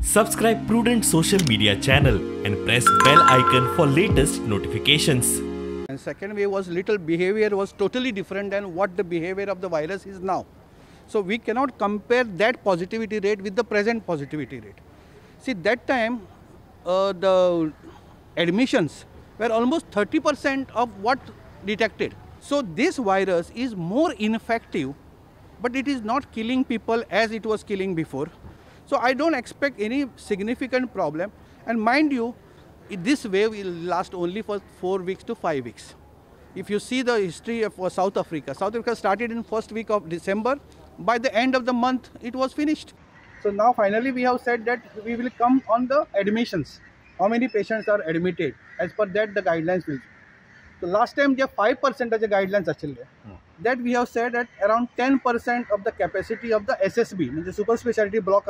Subscribe Prudent social media channel and press bell icon for latest notifications. And second wave was little behavior was totally different than what the behavior of the virus is now. So we cannot compare that positivity rate with the present positivity rate. See, that time the admissions were almost 30% of what detected. So this virus is more ineffective, but it is not killing people as it was killing before. So I don't expect any significant problem. And mind you, this wave will last only for 4 weeks to 5 weeks. If you see the history of South Africa started in first week of December. By the end of the month, it was finished. So now finally we have said that we will come on the admissions. How many patients are admitted? As per that, the guidelines will. So last time, there 5% of the guidelines actually. That we have said that around 10% of the capacity of the SSB, the super specialty block,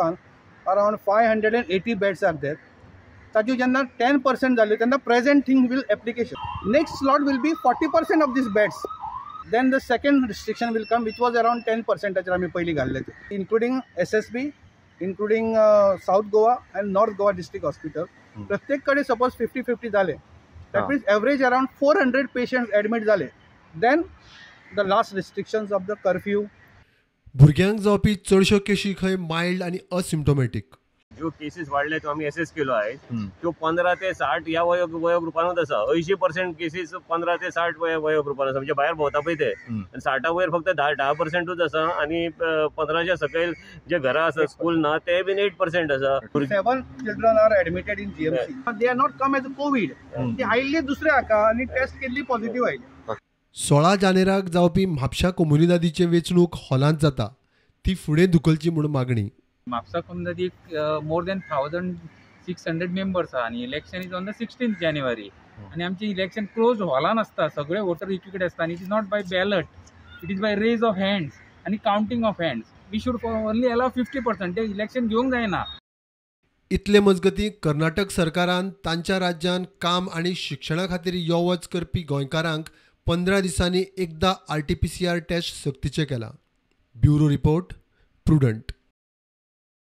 around 580 beds are there. ताकि ज्यांना 10% झाले त्यांना present thing will application. Next slot will be 40% of these beds. Then the second restriction will come, which was around 10% आम्ही पहिली घालले ते, including SSB, including South Goa and North Goa district hospital. प्रत्येककडे suppose 50-50 झाले. That means average around 400 patients admit झाले. Then the last restrictions of the curfew. भुरग्यांक जावपी चडश्यो केशी खंय mild आणि असिम्प्टोमॅटिक. जो केसेस वाढले तो आम्ही असेस केलो आहे तो 15 ते 60 या वयोगृपांत आसा. 80% केसेस 15 ते 60 वयोगृपांत आसा. म्हणजे बाहेर भोंवता पळय ते 60 वयर फक्त 10%च आसा आणि 15च्या सकयल जे घरा आसा स्कूल ना ते बीन 8% आसा. 7 children are admitted in GMC. They are not come as a COVID. ते आयिल्ले दुसरे हाका आणि टेस्ट केल्ली पॉझिटिव्ह आयली. 16 जानेराक जावपी म्हापशा कम्युनिदादीचे वेंचणूक हॉलांत जाता ती फुडें धुकलची म्हूण मागणी. म्हापसा कम्युनिटीक मोर दॅन 1600 मेंबर्स आहा आणि election is on the 16th January आणि आमचे इलेक्शन क्लोज हॉलान आसता. सगळे वोटर इक्विकेट आसता आणि it is not by ballot, it is by raise of hands आणि counting of hands. We should only allow 50%. ते इलेक्शन घेवंक जायना. इतले मजगतीं कर्नाटक सरकारान तांच्या राज्यान काम आनी शिक्षणा खातीर यो वच करपी गोंयकारांक 15 दिसांनी एकदा RT-PCR टेस्ट सक्तीचे केला. Bureau report, prudent.